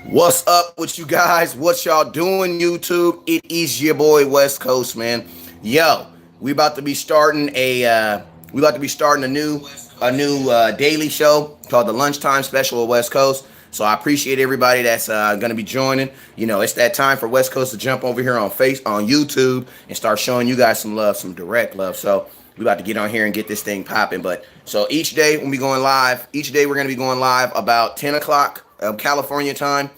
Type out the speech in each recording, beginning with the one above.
What's up with you guys? What y'all doing, YouTube? It is your boy West Coast, man. Yo, we about to be starting a new daily show called the Lunchtime Special of West Coast. So I appreciate everybody that's gonna be joining. You know, it's that time for West Coast to jump over here on YouTube and start showing you guys some love, some direct love. So we about to get on here and get this thing popping. But so each day we'll be going live. Each day we're gonna be going live about 10 o'clock California time,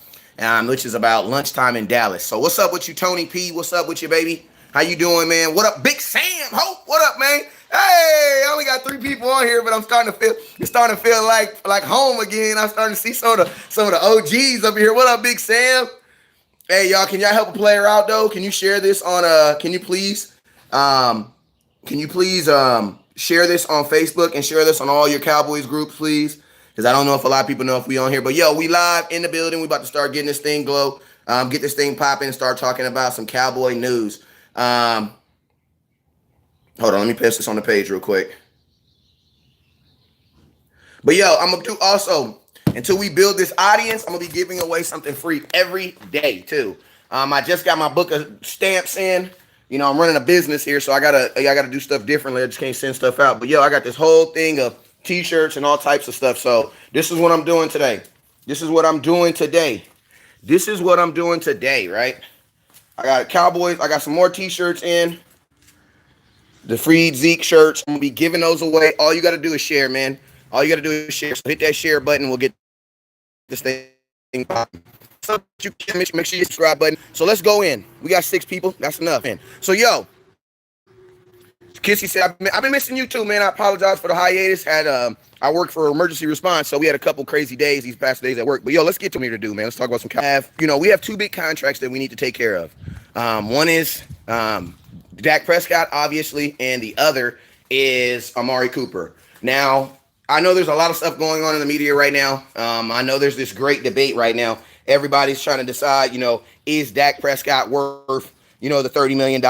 which is about lunchtime in Dallas. So what's up with you, Tony P? What's up with you, baby? How you doing, man? What up, Big Sam? Hope, what up, man? Hey, I only got 3 people on here, but it's starting to feel like home again. I'm starting to see some of the OGs up here. What up, Big Sam? Hey, y'all, can y'all help a player out though? Can you share this on share this on Facebook and share this on all your Cowboys groups, please? Because I don't know if a lot of people know if we on here. But yo, we live in the building. We about to start getting this thing get this thing popping and start talking about some Cowboy news. Hold on, let me paste this on the page real quick. But yo, I'm gonna do also, until we build this audience, I'm gonna be giving away something free every day too. I just got my book of stamps in. You know, I'm running a business here, so I gotta do stuff differently. I just can't send stuff out. But yo, I got this whole thing of t-shirts and all types of stuff. So this is what I'm doing today. This is what I'm doing today, right? I got Cowboys. I got some more t-shirts in. The free Zeke shirts. I'm gonna be giving those away. All you gotta do is share, man. All you gotta do is share. So hit that share button. We'll get this thing popping. So you can make sure you subscribe button. So let's go in. We got 6 people. That's enough, man. So yo, Kissy said, I've been missing you too, man. I apologize for the hiatus. I work for emergency response, so we had a couple crazy days these past days at work. But yo, let's get to me to do, man. Let's talk about some. We have 2 big contracts that we need to take care of. One is Dak Prescott, obviously, and the other is Amari Cooper. Now, I know there's a lot of stuff going on in the media right now. I know there's this great debate right now. Everybody's trying to decide, is Dak Prescott worth, the $30 million?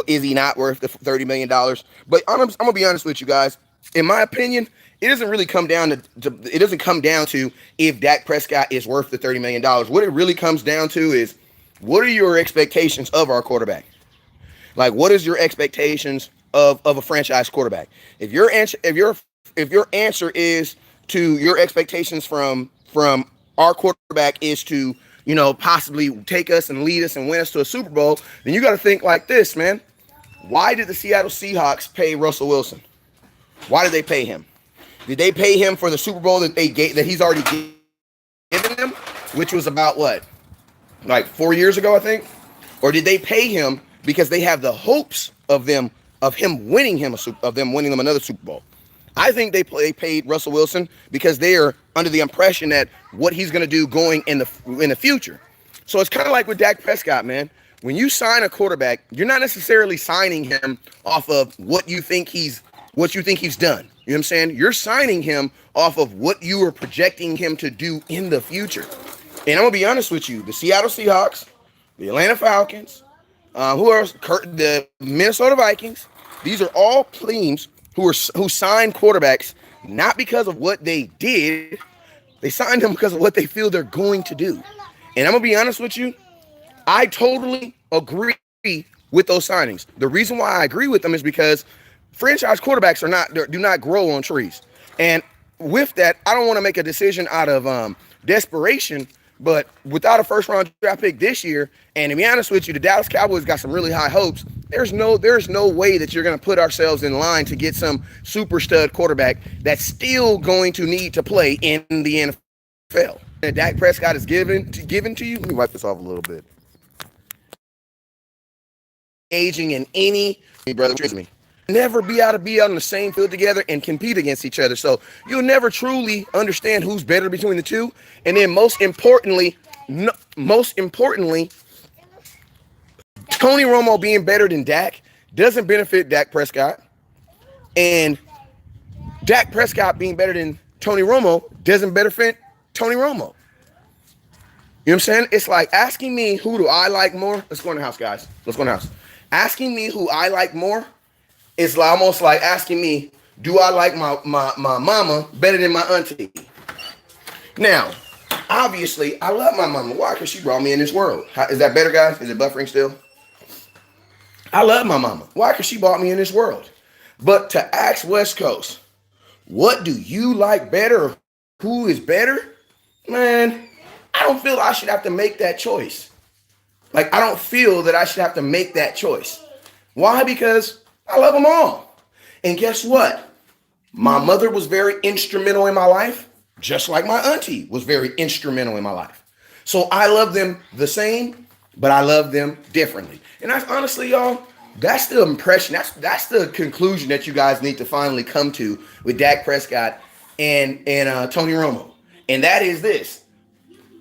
Is he not worth the $30 million? But I'm going to be honest with you guys. In my opinion, it doesn't really come down to if Dak Prescott is worth the $30 million. What it really comes down to is, what are your expectations of our quarterback? Like, what is your expectations of a franchise quarterback? If your answer is to your expectations from our quarterback is to, possibly take us and lead us and win us to a Super Bowl, then you got to think like this, man. Why did the Seattle Seahawks pay Russell Wilson? Why did they pay him? Did they pay him for the Super Bowl that he's already given them, which was about what, like 4 years ago, I think? Or did they pay him because they have the hopes of him winning them another Super Bowl? I think they paid Russell Wilson because they are under the impression that what he's going to do going in the future. So it's kind of like with Dak Prescott, man. When you sign a quarterback, you're not necessarily signing him off of what you think he's done. You know what I'm saying? You're signing him off of what you are projecting him to do in the future. And I'm going to be honest with you. The Seattle Seahawks, the Atlanta Falcons, the Minnesota Vikings, these are all teams who signed quarterbacks not because of what they did. They signed them because of what they feel they're going to do. And I'm going to be honest with you. I totally agree with those signings. The reason why I agree with them is because franchise quarterbacks do not grow on trees. And with that, I don't want to make a decision out of desperation, but without a first-round draft pick this year, and to be honest with you, the Dallas Cowboys got some really high hopes. There's no way that you're going to put ourselves in line to get some super stud quarterback that's still going to need to play in the NFL. And Dak Prescott is given to you. Let me wipe this off a little bit. Aging in any brother, trust me. Never be able to be on the same field together and compete against each other. So you'll never truly understand who's better between the two. And then most importantly, Tony Romo being better than Dak doesn't benefit Dak Prescott. And Dak Prescott being better than Tony Romo doesn't benefit Tony Romo. You know what I'm saying? It's like asking me who do I like more. Let's go in the house, guys. Let's go in the house. Asking me who I like more is almost like asking me, do I like my mama better than my auntie? Now, obviously, I love my mama. Why? Because she brought me in this world. Is that better, guys? Is it buffering still? I love my mama. Why? Because she brought me in this world. But to ask West Coast, what do you like better? Who is better? Man, I don't feel I should have to make that choice. Like, I don't feel that I should have to make that choice. Why? Because I love them all. And guess what? My mother was very instrumental in my life, just like my auntie was very instrumental in my life. So I love them the same, but I love them differently. And that's honestly, y'all, that's the impression. That's the conclusion that you guys need to finally come to with Dak Prescott and Tony Romo. And that is this.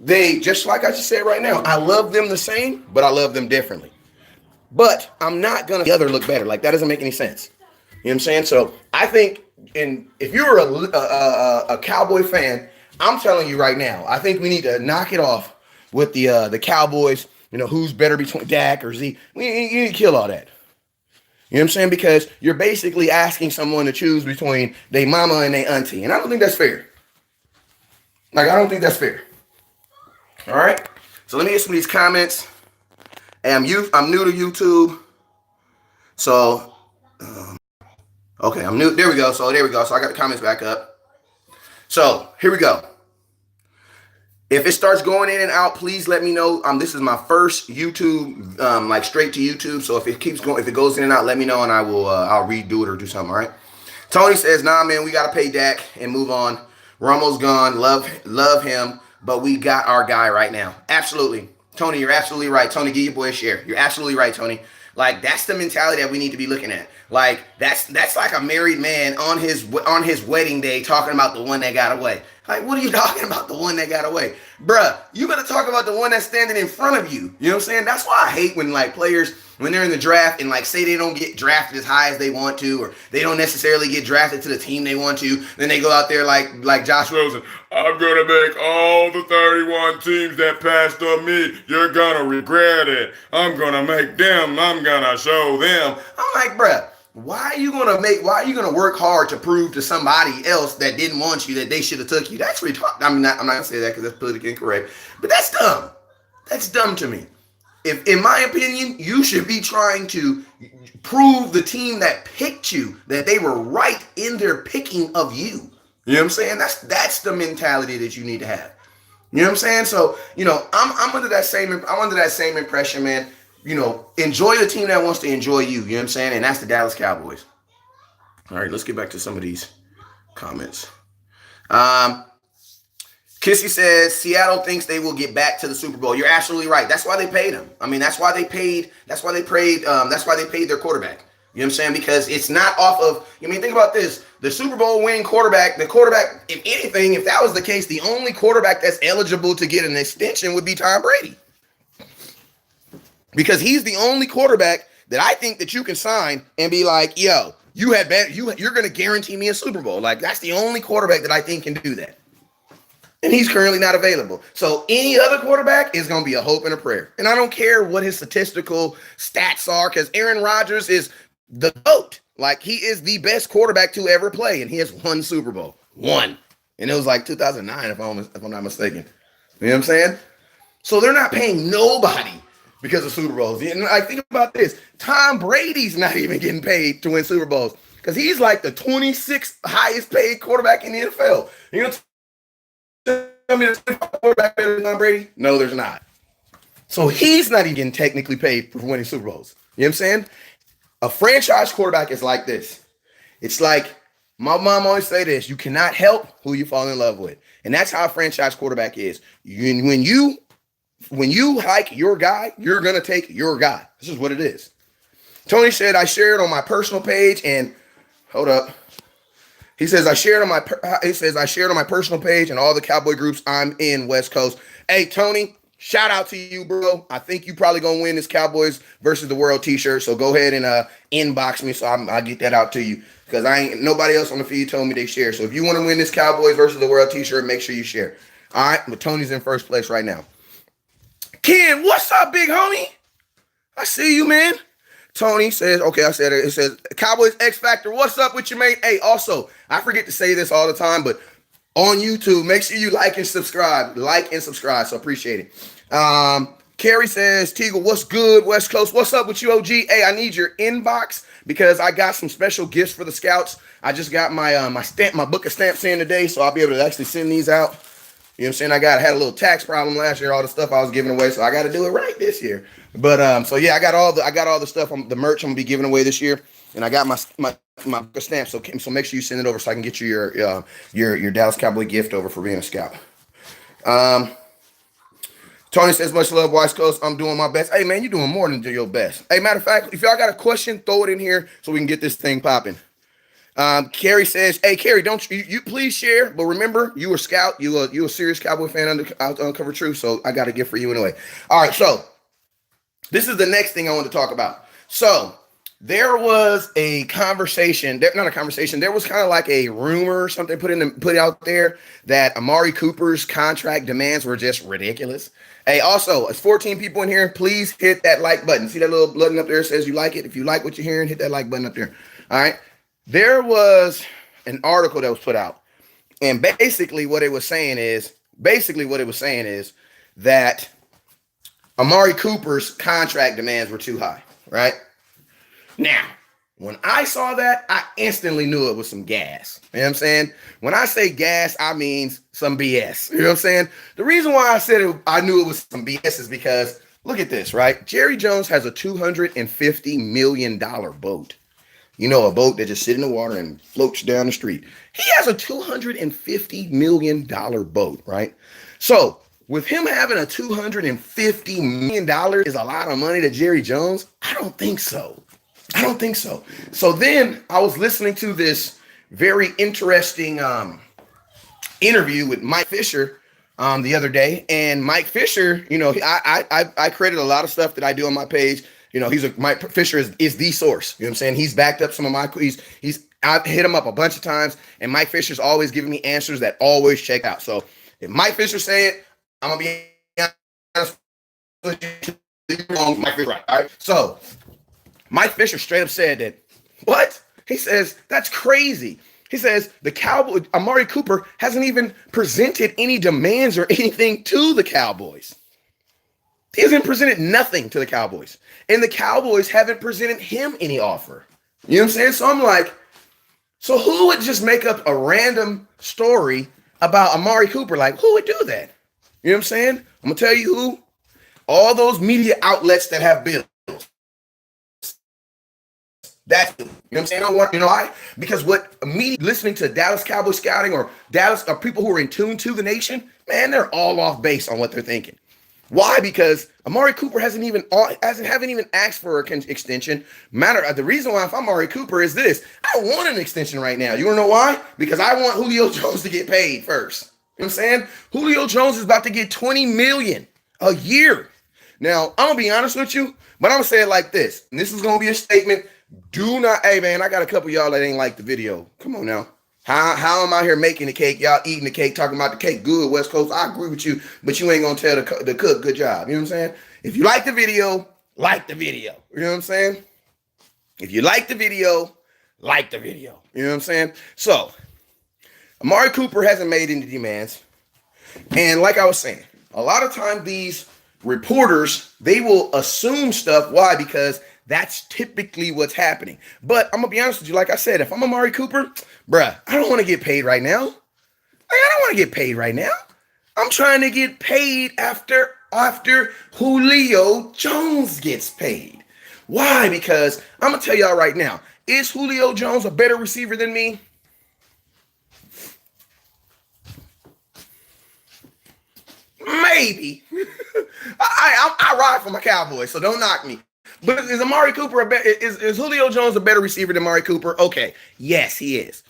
They, just like I just said right now, I love them the same, but I love them differently. But I'm not going to the other look better. Like, that doesn't make any sense. You know what I'm saying? So I think, and if you're a Cowboy fan, I'm telling you right now, I think we need to knock it off with the Cowboys. You know, who's better between Dak or Z? You need to kill all that. You know what I'm saying? Because you're basically asking someone to choose between their mama and their auntie. And I don't think that's fair. Like, I don't think that's fair. All right? So let me get some of these comments. Hey, I'm new to YouTube. So, okay, I'm new. There we go. So I got the comments back up. So here we go. If it starts going in and out, please let me know. This is my first YouTube, like straight to YouTube. So if it keeps going, if it goes in and out, let me know and I'll redo it or do something. All right. Tony says, nah, man, we got to pay Dak and move on. Romo's gone. Love him, but we got our guy right now. Absolutely. Tony, you're absolutely right. Tony, give your boy a share. You're absolutely right, Tony. Like, that's the mentality that we need to be looking at. Like, that's like a married man on his wedding day talking about the one that got away. Like, what are you talking about, the one that got away? Bruh, you better talk about the one that's standing in front of you. You know what I'm saying? That's why I hate when, like, players, when they're in the draft and, like, say they don't get drafted as high as they want to, or they don't necessarily get drafted to the team they want to, then they go out there like Josh Rosen. I'm going to make all the 31 teams that passed on me. You're going to regret it. I'm going to make them. I'm going to show them. I'm like, bruh. Why are you gonna work hard to prove to somebody else that didn't want you that they should have took you? That's retarded. I'm not gonna say that because that's politically incorrect, but that's dumb. That's dumb to me. If, in my opinion, you should be trying to prove the team that picked you that they were right in their picking of you. You know what I'm saying? That's the mentality that you need to have. You know what I'm saying? So, you know, I'm under that same impression, man. You know, enjoy the team that wants to enjoy you. You know what I'm saying? And that's the Dallas Cowboys. All right, let's get back to some of these comments. Kissy says Seattle thinks they will get back to the Super Bowl. You're absolutely right. That's why they paid him. I mean, that's why they paid their quarterback. You know what I'm saying? Because it's not off of, I mean, think about this. The Super Bowl winning quarterback, if anything, if that was the case, the only quarterback that's eligible to get an extension would be Tom Brady. Because he's the only quarterback that I think that you can sign and be like, yo, you're going to guarantee me a Super Bowl. Like, that's the only quarterback that I think can do that. And he's currently not available. So any other quarterback is going to be a hope and a prayer. And I don't care what his statistical stats are, because Aaron Rodgers is the GOAT. Like, he is the best quarterback to ever play, and he has won Super Bowl. One. And it was like 2009, if I'm not mistaken. You know what I'm saying? So they're not paying nobody because of Super Bowls. And I think about this. Tom Brady's not even getting paid to win Super Bowls because he's like the 26th highest paid quarterback in the NFL. You know, tell me there's a quarterback better than Tom Brady? No, there's not. So he's not even getting technically paid for winning Super Bowls. You know what I'm saying? A franchise quarterback is like this. It's like, my mom always say this, you cannot help who you fall in love with. And that's how a franchise quarterback is. When you like your guy, you're going to take your guy. This is what it is. Tony said, I shared on my personal page and hold up. He says, I shared on my personal page and all the Cowboy groups I'm in West Coast. Hey, Tony, shout out to you, bro. I think you probably going to win this Cowboys versus the World t-shirt. So go ahead and inbox me so I'll get that out to you because nobody else on the feed told me they share. So if you want to win this Cowboys versus the World t-shirt, make sure you share. All right. But Tony's in first place right now. Ken, what's up, big homie? I see you, man. Tony says, okay, I said it. It says, Cowboys X Factor, what's up with you, mate? Hey, also, I forget to say this all the time, but on YouTube. Make sure you like and subscribe. Like and subscribe. So appreciate it. Carrie says, Teagle, what's good, West Coast? What's up with you, OG? Hey, I need your inbox because I got some special gifts for the scouts. I just got my my book of stamps in today, so I'll be able to actually send these out. You know what I'm saying? I had a little tax problem last year, all the stuff I was giving away, so I got to do it right this year. But so yeah, I got all the stuff, the merch I'm gonna be giving away this year, and I got my book of stamps. So make sure you send it over so I can get you your Dallas Cowboy gift over for being a scout. Tony says, much love, West Coast. I'm doing my best. Hey, man, you're doing more than do your best. Hey, matter of fact, if y'all got a question, throw it in here so we can get this thing popping. Carrie says, hey, Carrie, don't you please share. But remember, you a scout. You a serious Cowboy fan on Uncover Truth, so I got a gift for you anyway. All right, so this is the next thing I want to talk about. So there was a conversation, not a conversation, there was kind of like a rumor or something put out there that Amari Cooper's contract demands were just ridiculous. Hey, also, it's 14 people in here. Please hit that like button. See that little button up there that says you like it? If you like what you're hearing, hit that like button up there. All right. There was an article that was put out. And basically what it was saying is that Amari Cooper's contract demands were too high, right? Now, when I saw that, I instantly knew it was some gas. You know what I'm saying? When I say gas, I mean some BS. You know what I'm saying? The reason why I said I knew it was some BS is because, look at this, right? Jerry Jones has a $250 million boat. You know, a boat that just sits in the water and floats down the street. He has a $250 million boat, right? So, with him having a $250 million is a lot of money to Jerry Jones? I don't think so. So then I was listening to this very interesting interview with Mike Fisher the other day, and Mike Fisher, you know, I credit a lot of stuff that I do on my page. You know, Mike Fisher is the source. You know what I'm saying? He's backed up some of my I've hit him up a bunch of times, and Mike Fisher's always giving me answers that always check out. So if Mike Fisher say it, I'm gonna be honest with you, wrong. Mike Fisher, right? All right. So Mike Fisher straight up said that, what? He says, that's crazy. He says, the Cowboys, Amari Cooper hasn't even presented any demands or anything to the Cowboys. He hasn't presented nothing to the Cowboys. And the Cowboys haven't presented him any offer. You know what I'm saying? So I'm like, so who would just make up a random story about Amari Cooper? Like, who would do that? You know what I'm saying? I'm going to tell you who. All those media outlets that have bills. That's, you know what I'm saying? You know why? Because what me listening to Dallas Cowboy scouting or people who are in tune to the nation, man, they're all off base on what they're thinking. Why? Because Amari Cooper haven't even asked for an extension. The reason why if I'm Amari Cooper is this: I want an extension right now. You want to know why? Because I want Julio Jones to get paid first. You know what I'm saying? Julio Jones is about to get $20 million a year. Now I'm gonna be honest with you, but I'm gonna say it like this, and this is gonna be a statement. Do not, hey man, I got a couple of y'all that ain't like the video. Come on now. How am I here making the cake? Y'all eating the cake, talking about the cake. Good, West Coast. I agree with you, but you ain't gonna tell the cook good job. You know what I'm saying? If you like the video, like the video. You know what I'm saying? If you like the video, like the video. You know what I'm saying? So, Amari Cooper hasn't made any demands. And like I was saying, a lot of times these reporters, they will assume stuff. Why? Because that's typically what's happening. But I'm going to be honest with you. Like I said, if I'm Amari Cooper, bruh, I don't want to get paid right now. I don't want to get paid right now. I'm trying to get paid after Julio Jones gets paid. Why? Because I'm going to tell y'all right now, is Julio Jones a better receiver than me? Maybe. I ride for my Cowboys, so don't knock me. But is Amari Cooper is Julio Jones a better receiver than Amari Cooper? Okay, yes, he is.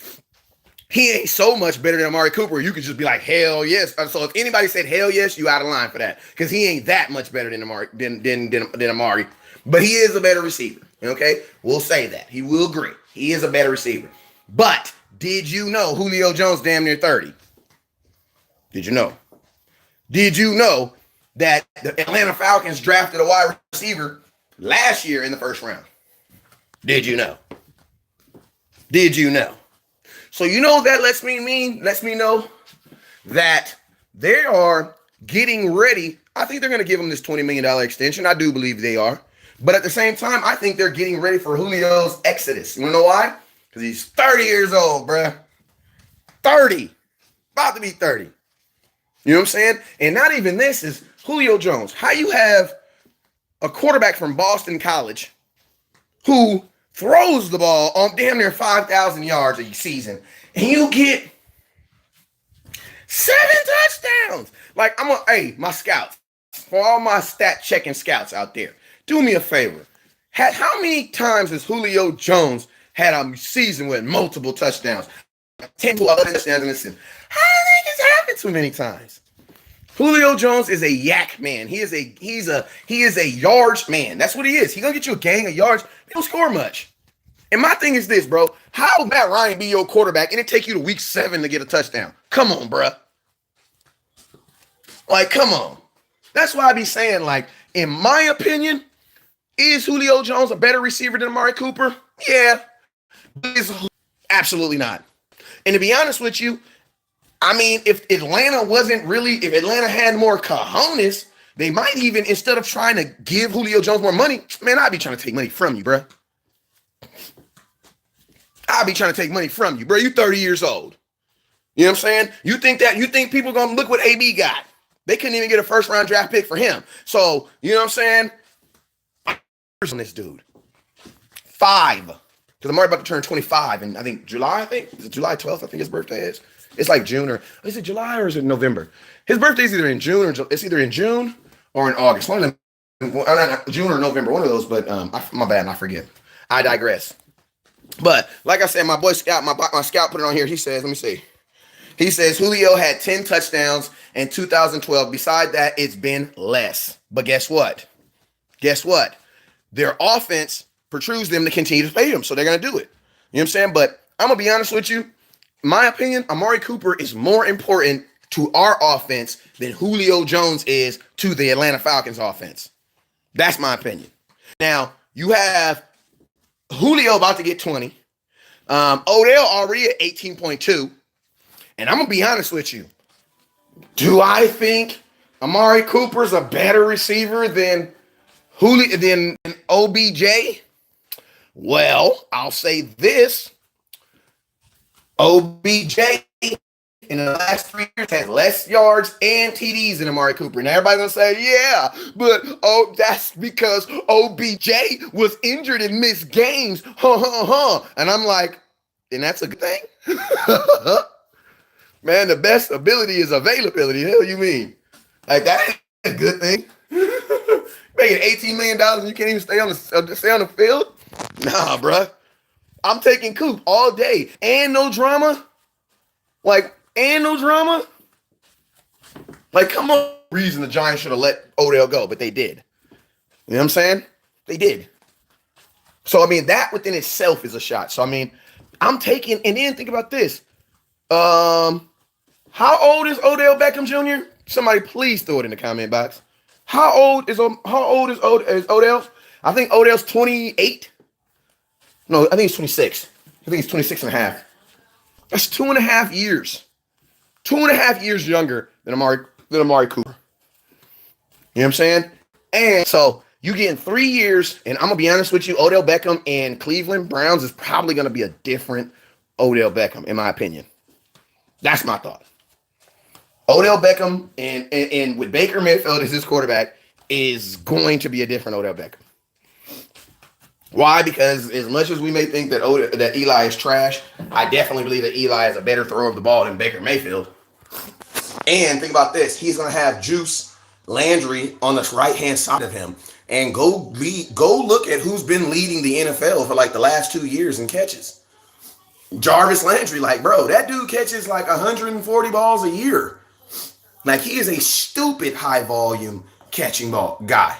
He ain't so much better than Amari Cooper. You could just be like, hell yes. So if anybody said hell yes, you out of line for that, because he ain't that much better than Amari than Amari. But he is a better receiver. Okay, we'll say that. He will agree. He is a better receiver. But did you know Julio Jones damn near 30? Did you know? Did you know that the Atlanta Falcons drafted a wide receiver last year in the first round? Did you know? Did you know? So you know what that lets me know that they are getting ready. I think they're going to give him this $20 million extension. I do believe they are. But at the same time, I think they're getting ready for Julio's exodus. You want to know why? Because he's 30 years old, bruh. 30. About to be 30. You know what I'm saying? And not even this is Julio Jones. How you have a quarterback from Boston College who throws the ball on damn near 5,000 yards a season, and you get 7 touchdowns. Like, hey, my scouts, for all my stat checking scouts out there, do me a favor. How many times has Julio Jones had a season with multiple touchdowns? 10 to 11 touchdowns in a season. How do you think it's happened too many times? Julio Jones is a yak man. He is a yards man. That's what he is. He's gonna get you a gang of yards. He don't score much. And my thing is this, bro. How will Matt Ryan be your quarterback and it take you to week 7 to get a touchdown? Come on, bro. Like, come on. That's why I be saying, like, in my opinion, is Julio Jones a better receiver than Amari Cooper? Yeah. Absolutely not. And to be honest with you, I mean, if Atlanta had more cojones, they might even, instead of trying to give Julio Jones more money, man, I'd be trying to take money from you, bro. I'd be trying to take money from you, bro. You 30 years old. You know what I'm saying? You think people are going to look what AB got? They couldn't even get a first-round draft pick for him. So, you know what I'm saying? On this dude. 5. Because I'm already about to turn 25 in, I think, July, Is it July 12th? I think his birthday is. It's like June or is it July or is it November? His birthday is either in June or it's either in June or in August. One of them, June or November, one of those. But my bad, I forget. I digress. But like I said, my boy Scout, my scout put it on here. He says, let me see. He says Julio had 10 touchdowns in 2012. Beside that, it's been less. But guess what? Their offense protrudes them to continue to pay him, so they're going to do it. You know what I'm saying? But I'm going to be honest with you. My opinion, Amari Cooper is more important to our offense than Julio Jones is to the Atlanta Falcons offense. That's my opinion. Now, you have Julio about to get 20. Odell already at 18.2. And I'm going to be honest with you. Do I think Amari Cooper's a better receiver than OBJ? Well, I'll say this. OBJ in the last 3 years has less yards and TDs than Amari Cooper. Now everybody's gonna say, yeah, but that's because OBJ was injured and missed games. And I'm like, and that's a good thing? Man, the best ability is availability. The hell you mean? Like, that ain't a good thing. Making $18 million and you can't even stay on the field? Nah, bruh. I'm taking Coop all day. And no drama. Like, come on. Reason the Giants should have let Odell go, but they did. You know what I'm saying? They did. So, I mean, that within itself is a shot. So, I mean, I'm taking, and then think about this. How old is Odell Beckham Jr.? Somebody please throw it in the comment box. How old is Odell? I think Odell's 28. No, I think he's 26. I think he's 26 and a half. That's 2.5 years. 2.5 years younger than Amari Cooper. You know what I'm saying? And so you get in 3 years, and I'm going to be honest with you, Odell Beckham and Cleveland Browns is probably going to be a different Odell Beckham, in my opinion. That's my thought. Odell Beckham and with Baker Mayfield as his quarterback is going to be a different Odell Beckham. Why? Because as much as we may think that Eli is trash, I definitely believe that Eli is a better thrower of the ball than Baker Mayfield. And think about this. He's going to have Juice Landry on the right-hand side of him. And go look at who's been leading the NFL for like the last 2 years in catches. Jarvis Landry, like, bro, that dude catches like 140 balls a year. Like, he is a stupid high-volume catching ball guy.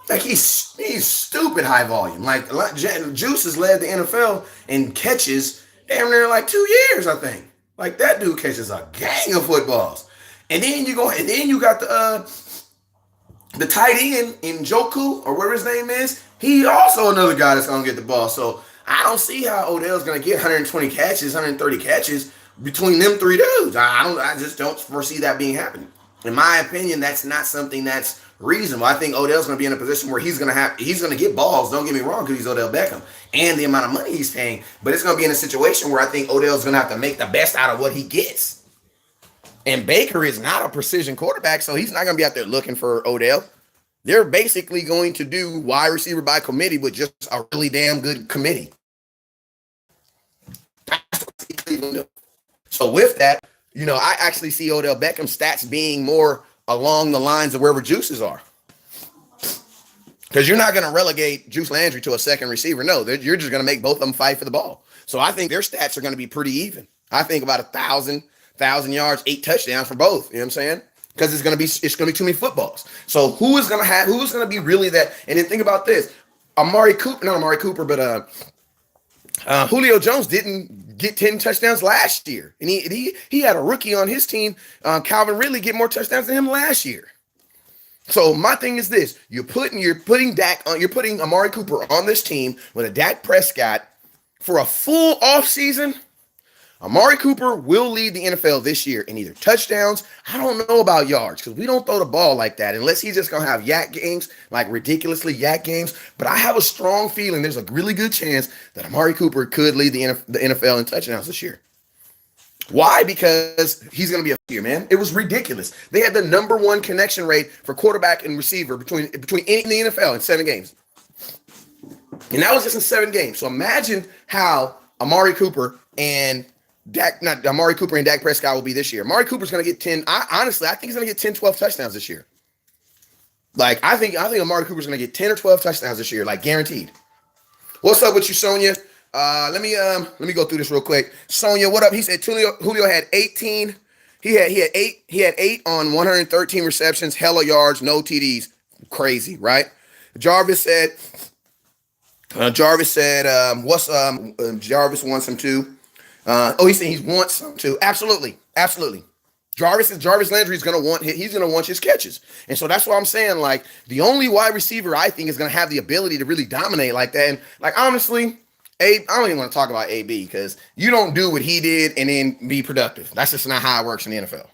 Like, he's stupid high volume. Like, Juice has led the NFL in catches damn near like 2 years, I think. Like, that dude catches a gang of footballs. And then you got the tight end in Njoku, or whatever his name is. He also another guy that's gonna get the ball. So I don't see how Odell's gonna get 120 catches, 130 catches between them three dudes. I just don't foresee that being happening. In my opinion, that's not something that's reasonable. I think Odell's going to be in a position where he's going to get balls. Don't get me wrong, because he's Odell Beckham and the amount of money he's paying. But it's going to be in a situation where I think Odell's going to have to make the best out of what he gets. And Baker is not a precision quarterback, so he's not going to be out there looking for Odell. They're basically going to do wide receiver by committee with just a really damn good committee. That's what Cleveland do. So with that, I actually see Odell Beckham's stats being more along the lines of wherever Juice's are. Because you're not going to relegate Juice Landry to a second receiver. No, you're just going to make both of them fight for the ball. So I think their stats are going to be pretty even. I think about 1,000 yards, 8 touchdowns for both. You know what I'm saying? Because it's going to be too many footballs. So who's going to be really that? And then think about this. Not Amari Cooper, but Julio Jones didn't get 10 touchdowns last year. And he had a rookie on his team, Calvin Ridley, get more touchdowns than him last year. So my thing is this: you're putting Amari Cooper on this team with a Dak Prescott for a full offseason. Amari Cooper will lead the NFL this year in either touchdowns. I don't know about yards because we don't throw the ball like that unless he's just going to have yak games, like ridiculously yak games. But I have a strong feeling there's a really good chance that Amari Cooper could lead the NFL in touchdowns this year. Why? Because he's going to be a year, man. It was ridiculous. They had the number 1 connection rate for quarterback and receiver between any in the NFL in 7 games. And that was just in 7 games. So imagine how Amari Cooper and Dak Prescott will be this year. Amari Cooper's going to get 10. I think he's going to get 10, 12 touchdowns this year. Like, I think Amari Cooper's going to get 10 or 12 touchdowns this year, like guaranteed. What's up with you, Sonia? Let me go through this real quick. Sonia, what up? He said Julio had 18. He had 8 on 113 receptions, hella yards, no TDs. Crazy, right? Jarvis said, Jarvis wants him too. He said he wants some too. Absolutely. Jarvis Landry is gonna want his catches. And so that's why I'm saying, like, the only wide receiver I think is gonna have the ability to really dominate like that. And like, honestly, I don't even want to talk about AB because you don't do what he did and then be productive. That's just not how it works in the NFL.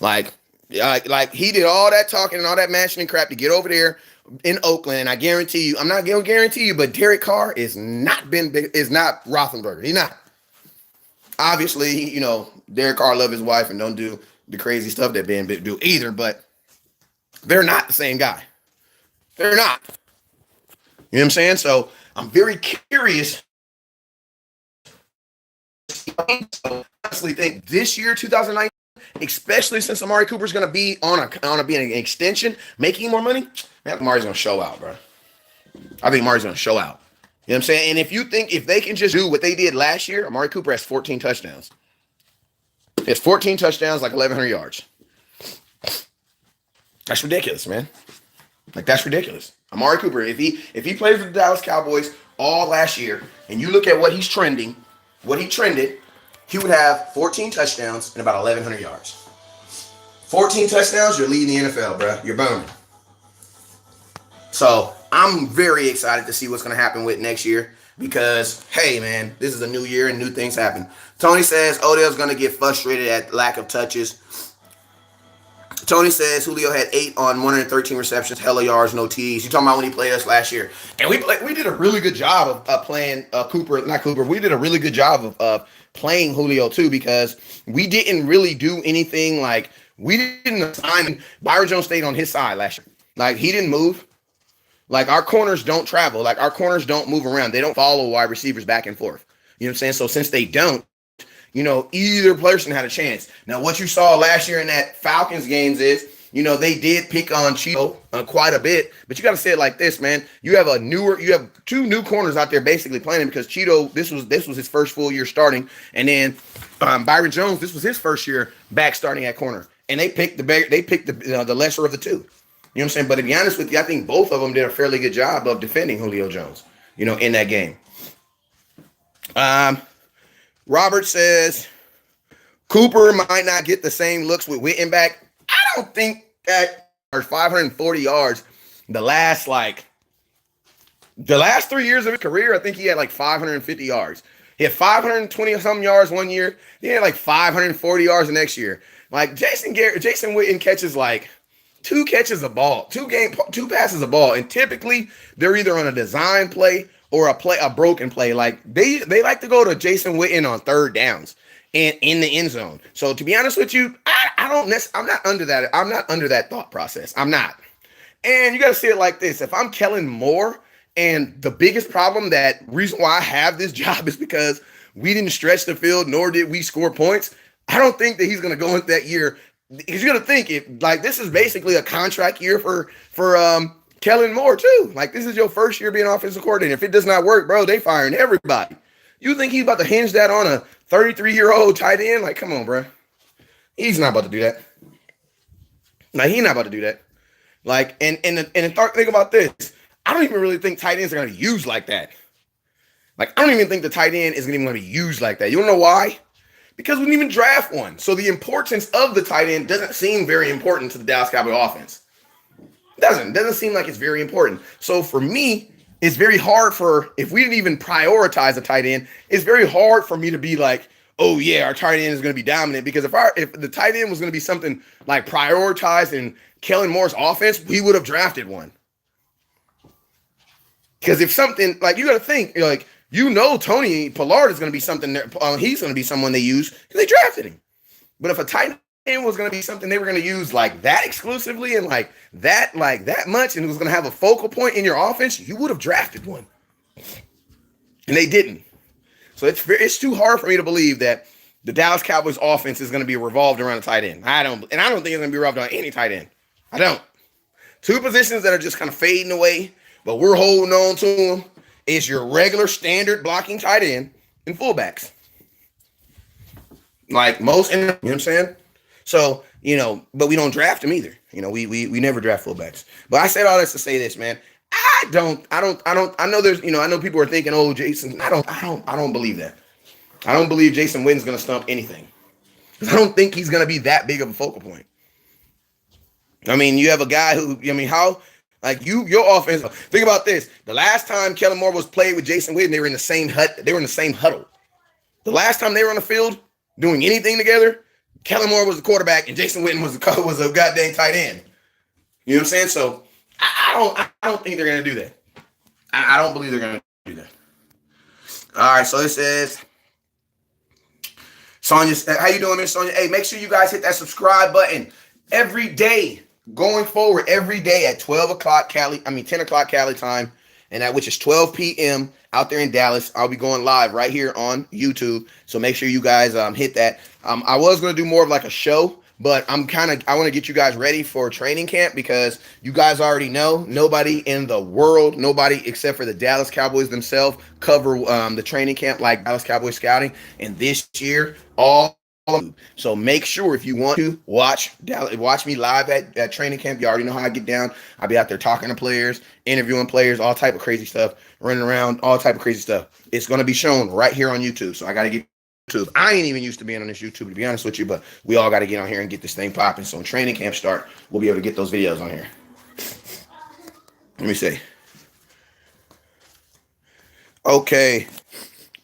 Like he did all that talking and all that mashing and crap to get over there in Oakland. And I guarantee you, I'm not going to guarantee you, but Derek Carr is not Roethlisberger. He's not. Obviously, Derek Carr loves his wife and don't do the crazy stuff that Ben do either, but they're not the same guy. They're not. You know what I'm saying? So I'm very curious. I honestly think this year, 2019, especially since Amari Cooper's going to be on an extension, making more money, man, Amari's going to show out, bro. I think Amari's going to show out. You know what I'm saying? And if they can just do what they did last year, Amari Cooper has 14 touchdowns. He has 14 touchdowns, like 1,100 yards. That's ridiculous, man. Like, that's ridiculous. Amari Cooper, if he played for the Dallas Cowboys all last year, and you look at what he trended, he would have 14 touchdowns and about 1,100 yards. 14 touchdowns, you're leading the NFL, bro. You're booming. So I'm very excited to see what's going to happen with next year because, hey, man, this is a new year and new things happen. Tony says Odell's going to get frustrated at lack of touches. Tony says Julio had 8 on 113 receptions, hella yards, no TDs. You talking about when he played us last year? And we did a really good job of playing Cooper. We did a really good job of playing Julio too because we didn't really do anything like we didn't assign. Byron Jones stayed on his side last year. Like, he didn't move. Like, our corners don't travel. Like, our corners don't move around. They don't follow wide receivers back and forth. You know what I'm saying? So since they don't, either person had a chance. Now, what you saw last year in that Falcons games is, they did pick on Cheeto quite a bit, but you got to say it like this, man. You have 2 new corners out there basically playing because Cheeto, this was his first full year starting, and then Byron Jones, this was his first year back starting at corner, and they picked the lesser of the two. You know what I'm saying? But to be honest with you, I think both of them did a fairly good job of defending Julio Jones, in that game. Robert says Cooper might not get the same looks with Witten back. I don't think that 540 yards the last 3 years of his career. I think he had like 550 yards. He had 520 some yards one year. He had like 540 yards the next year. Like Jason Witten catches like two catches a ball, two passes a ball, and typically they're either on a design play or a broken play. Like they like to go to Jason Witten on third downs and in the end zone. So to be honest with you, I'm not under that. I'm not under that thought process. I'm not. And you got to see it like this. If I'm Kellen Moore, and the biggest problem, that reason why I have this job, is because we didn't stretch the field, nor did we score points. I don't think that he's going to go into that year. He's going to think it like this is basically a contract year for Kellen Moore too. Like this is your first year being offensive coordinator. If it does not work, bro, they firing everybody. You think he's about to hinge that on a 33-year-old tight end? Like, come on, bro. He's not about to do that. Like, he's not about to do that. Like, and think about this. I don't even really think tight ends are going to be used like that. Like, I don't even think the tight end is even going to be used like that. You want to know why? Because we didn't even draft one. So the importance of the tight end doesn't seem very important to the Dallas Cowboys offense. It doesn't seem like it's very important. So for me, it's very hard if we didn't even prioritize a tight end, it's very hard for me to be like, oh yeah, our tight end is going to be dominant. Because if the tight end was going to be something like prioritized in Kellen Moore's offense, we would have drafted one. Because if something, like, you got to think, like, Tony Pollard is going to be something that he's going to be someone they use because they drafted him. But if a tight end was going to be something they were going to use like that exclusively and like that much, and it was going to have a focal point in your offense, you would have drafted one. And they didn't. So it's too hard for me to believe that the Dallas Cowboys offense is going to be revolved around a tight end. I don't think it's going to be revolved around any tight end. I don't. Two positions that are just kind of fading away, but we're holding on to them, is your regular standard blocking tight end and fullbacks. Like most, you know what I'm saying? So, but we don't draft them either. We never draft fullbacks. But I said all this to say this, man. I know there's, I know people are thinking, oh, Jason, I don't believe that. I don't believe Jason Witten's going to stump anything. I don't think he's going to be that big of a focal point. I mean, you have a guy who, how, like your offense. Think about this. The last time Kellen Moore was played with Jason Witten, they were in the same huddle. The last time they were on the field doing anything together, Kellen Moore was the quarterback and Jason Witten was a goddamn tight end. You know what I'm saying? So I don't think they're gonna do that. I don't believe they're gonna do that. All right, so it says, Sonya, how you doing, Miss Sonya? Hey, make sure you guys hit that subscribe button every day. Going forward, every day at 10 o'clock Cali time, and which is 12 p.m. out there in Dallas. I'll be going live right here on YouTube. So make sure you guys hit that. I was going to do more of like a show, but I want to get you guys ready for training camp, because you guys already know nobody in the world, nobody except for the Dallas Cowboys themselves, cover the training camp like Dallas Cowboys Scouting. And this year, so make sure, if you want to watch me live at training camp, you already know how I get down. I'll be out there talking to players, interviewing players, all type of crazy stuff, running around, all type of crazy stuff. It's going to be shown right here on YouTube. So I got to get YouTube. I ain't even used to being on this YouTube, to be honest with you, but we all got to get on here and get this thing popping. So when training camp start, we'll be able to get those videos on here. Let me see. Okay.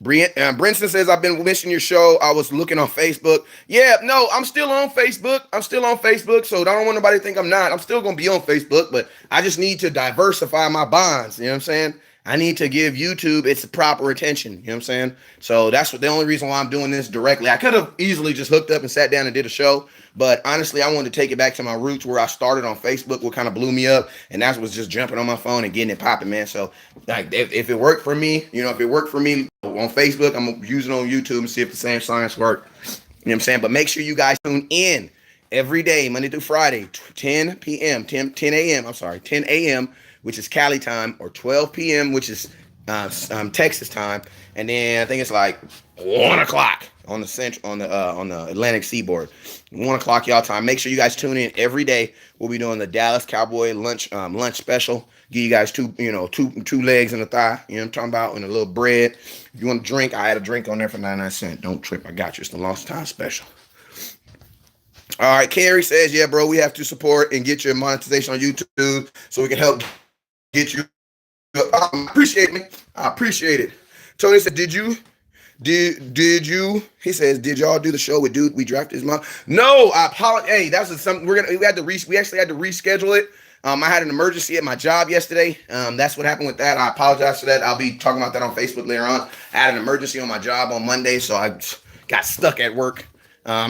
Brinson says, I've been missing your show. I was looking on Facebook. Yeah, no, I'm still on Facebook. So I don't want nobody to think I'm not. I'm still going to be on Facebook, but I just need to diversify my bonds. You know what I'm saying? I need to give YouTube its proper attention. You know what I'm saying? So that's the only reason why I'm doing this directly. I could have easily just hooked up and sat down and did a show, but honestly, I wanted to take it back to my roots where I started on Facebook, what kind of blew me up, and that was just jumping on my phone and getting it popping, man. So like, if it worked for me, if it worked for me on Facebook, I'm gonna use it on YouTube and see if the same science work. You know what I'm saying? But make sure you guys tune in every day, Monday through Friday, 10 a.m., which is Cali time, or 12 p.m., which is Texas time, and then I think it's like 1 o'clock on the Atlantic Seaboard. 1 o'clock y'all time. Make sure you guys tune in every day. We'll be doing the Dallas Cowboy lunch special. Give you guys two legs and a thigh. You know what I'm talking about, and a little bread. If you want to drink, I had a drink on there for 99 cents. Don't trip, I got you. It's the lost time special. All right, Carrie says, yeah, bro, we have to support and get your monetization on YouTube so we can help get you. I appreciate it. Tony said, did Did you? He says, did y'all do the show with dude we drafted his mom? No, I apologize. Hey, that's something we actually had to reschedule it. I had an emergency at my job yesterday. That's what happened with that. I apologize for that. I'll be talking about that on Facebook later on. I had an emergency on my job on Monday, so I got stuck at work.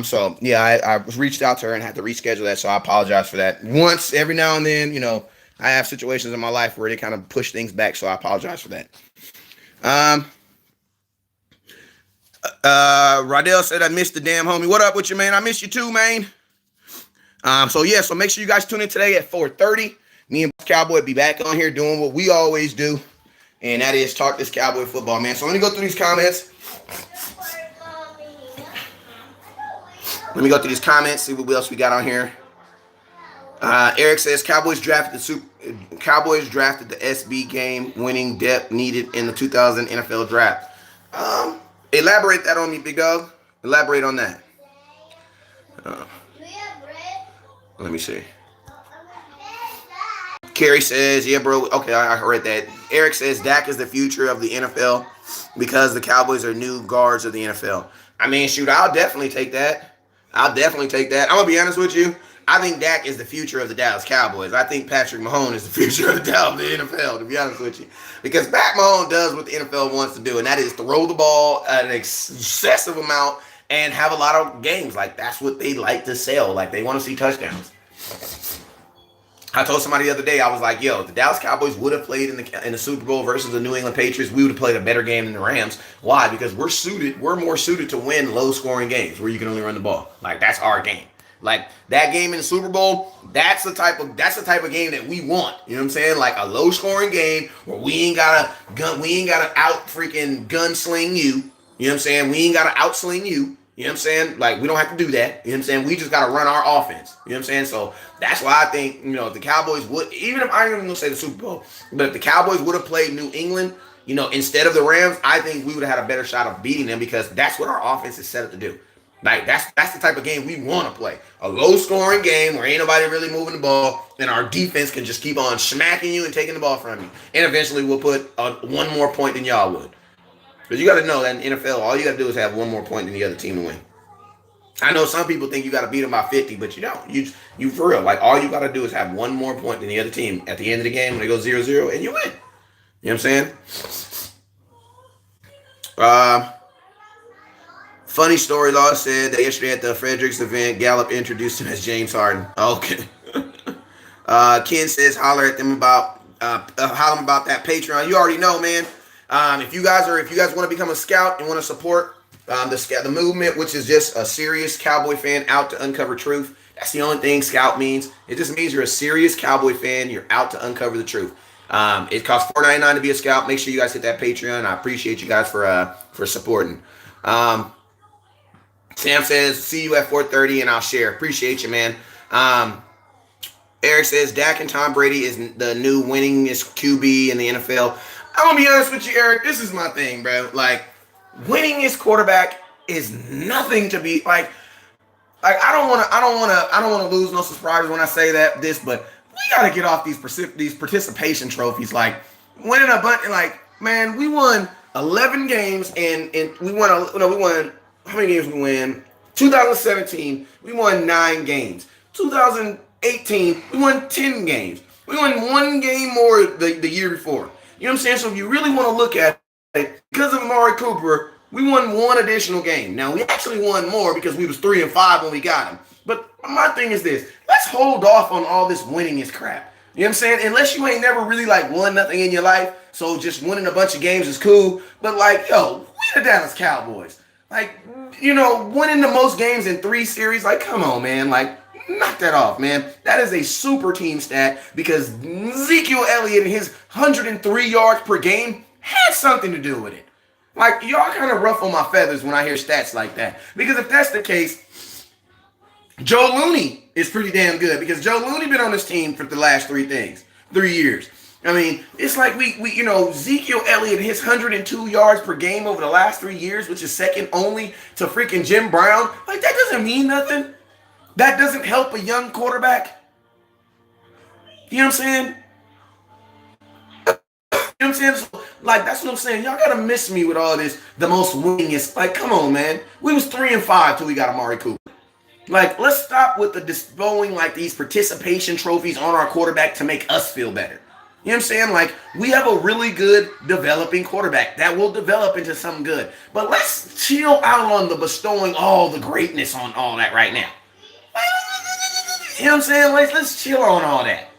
So yeah, I reached out to her and had to reschedule that. So I apologize for that. Once every now and then, I have situations in my life where they kind of push things back. So I apologize for that. Rodell said I missed the damn homie. What up with you, man? I miss you too, man. So make sure you guys tune in today at 4:30. Me and Cowboy be back on here doing what we always do, and that is talk this Cowboy football, man. So let me go through these comments. See what else we got on here. Eric says Cowboys drafted the SB game winning depth needed in the 2000 NFL draft. Elaborate that on me, big dog. Elaborate on that. Let me see. Kerry says, yeah, bro. Okay, I read that. Eric says Dak is the future of the NFL because the Cowboys are new guards of the NFL. I mean, shoot, I'll definitely take that. I'm going to be honest with you. I think Dak is the future of the Dallas Cowboys. I think Patrick Mahomes is the future of the NFL, to be honest with you. Because Pat Mahomes does what the NFL wants to do, and that is throw the ball at an excessive amount and have a lot of games. Like, that's what they like to sell. Like, they want to see touchdowns. I told somebody the other day, I was like, yo, if the Dallas Cowboys would have played in the Super Bowl versus the New England Patriots, we would have played a better game than the Rams. Why? Because we're more suited to win low-scoring games where you can only run the ball. Like, that's our game. Like, that game in the Super Bowl, that's the type of game that we want. You know what I'm saying? Like a low scoring game where we ain't gotta out freaking gunsling you. You know what I'm saying? We ain't gotta outsling you. You know what I'm saying? Like, we don't have to do that. You know what I'm saying? We just gotta run our offense. You know what I'm saying? So that's why I think, if the Cowboys would, even if I ain't even gonna say the Super Bowl, but if the Cowboys would have played New England, instead of the Rams, I think we would have had a better shot of beating them because that's what our offense is set up to do. Like, that's the type of game we want to play. A low-scoring game where ain't nobody really moving the ball, and our defense can just keep on smacking you and taking the ball from you. And eventually we'll put one more point than y'all would. But you got to know that in the NFL, all you got to do is have one more point than the other team to win. I know some people think you got to beat them by 50, but you don't. You for real. Like, all you got to do is have one more point than the other team at the end of the game when they go 0-0, and you win. You know what I'm saying? Funny story, Law said that yesterday at the Fredericks event, Gallup introduced him as James Harden. Okay. Ken says holler at them about that Patreon. You already know, man. If you guys want to become a scout and want to support the movement, which is just a serious Cowboy fan out to uncover truth. That's the only thing scout means. It just means you're a serious Cowboy fan. You're out to uncover the truth. It costs $4.99 to be a scout. Make sure you guys hit that Patreon. I appreciate you guys for supporting. Sam says, see you at 4:30 and I'll share. Appreciate you, man. Eric says, Dak and Tom Brady is the new winningest QB in the NFL. I'm going to be honest with you, Eric. This is my thing, bro. Like, winningest quarterback is nothing to be like I don't want to lose no subscribers when I say this, but we got to get off these participation trophies. Like, winning a bunch, like, man, we won 11 games and we won how many games we win? 2017, we won 9 games. 2018, we won 10 games. We won 1 game more the year before. You know what I'm saying? So if you really want to look at it, because of Amari Cooper, we won 1 additional game. Now, we actually won more because we was 3-5 when we got him. But my thing is this. Let's hold off on all this winningest crap. You know what I'm saying? Unless you ain't never really, won nothing in your life. So just winning a bunch of games is cool. But, we the Dallas Cowboys. Winning the most games in 3 series, come on, man. Knock that off, man. That is a super team stat because Ezekiel Elliott and his 103 yards per game had something to do with it. Y'all kind of ruffle my feathers when I hear stats like that. Because if that's the case, Joe Looney is pretty damn good because Joe Looney been on this team for the last 3 years. I mean, it's like we Ezekiel Elliott, his 102 yards per game over the last 3 years, which is second only to freaking Jim Brown. That doesn't mean nothing. That doesn't help a young quarterback. You know what I'm saying? know what I'm saying? So, like, that's what I'm saying. Y'all gotta miss me with all this. The most winningest. Like, come on, man. We was 3-5 till we got Amari Cooper. Like, let's stop with the bestowing like these participation trophies on our quarterback to make us feel better. You know what I'm saying? Like, we have a really good developing quarterback that will develop into something good. But let's chill out on the bestowing all the greatness on all that right now. You know what I'm saying? Let's chill on all that.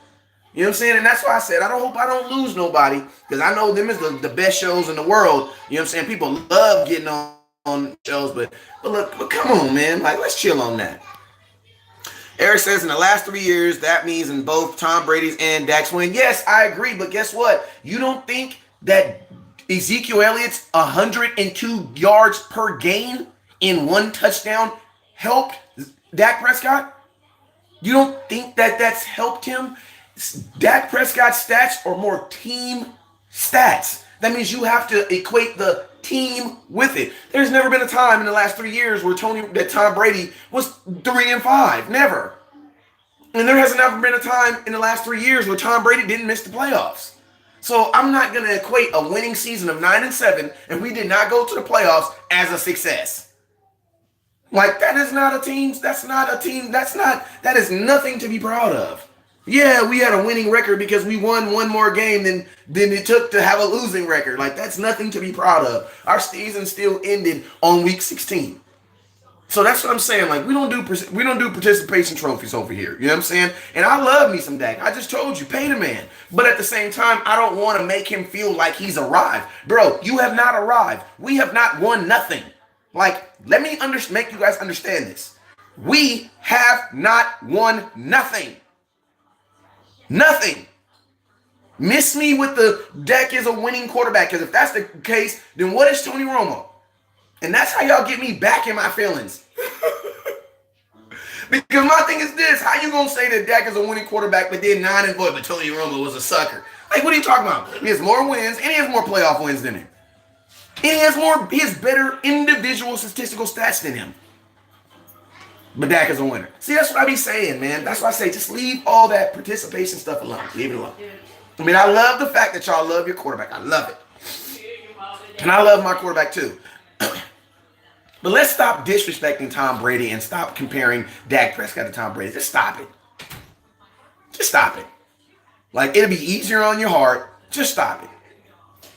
You know what I'm saying? And that's why I said I hope I don't lose nobody, because I know them is the best shows in the world. You know what I'm saying? People love getting on shows, but come on, man. Like, let's chill on that. Eric says in the last 3 years, that means in both Tom Brady's and Dak's win. Yes, I agree, but guess what? You don't think that Ezekiel Elliott's 102 yards per game in one touchdown helped Dak Prescott? You don't think that that's helped him? Dak Prescott's stats are more team stats. That means you have to equate the team with it. There's never been a time in the last 3 years where Tom Brady was 3-5. Never. And there has never been a time in the last 3 years where Tom Brady didn't miss the playoffs. So I'm not going to equate a winning season of 9-7 and we did not go to the playoffs as a success. Like, that is nothing to be proud of. Yeah, we had a winning record because we won one more game than it took to have a losing record. Like, that's nothing to be proud of. Our season still ended on week 16. So that's what I'm saying. Like, we don't do participation trophies over here. You know what I'm saying? And I love me some Dak. I just told you, pay the man. But at the same time, I don't want to make him feel like he's arrived. Bro, you have not arrived. We have not won nothing. Like, let me make you guys understand this. We have not won nothing. Nothing. Miss me with the Dak is a winning quarterback, because if that's the case, then what is Tony Romo? And that's how y'all get me back in my feelings. Because my thing is this: how you gonna say that Dak is a winning quarterback, but then 9-4, but Tony Romo was a sucker? Like, what are you talking about? He has more wins, and he has more playoff wins than him. And he has better individual statistical stats than him. But Dak is a winner. See, that's what I be saying, man. That's why I say just leave all that participation stuff alone. Leave it alone. I mean, I love the fact that y'all love your quarterback. I love it. And I love my quarterback too. But let's stop disrespecting Tom Brady and stop comparing Dak Prescott to Tom Brady. Just stop it. Just stop it. Like, it'll be easier on your heart. Just stop it.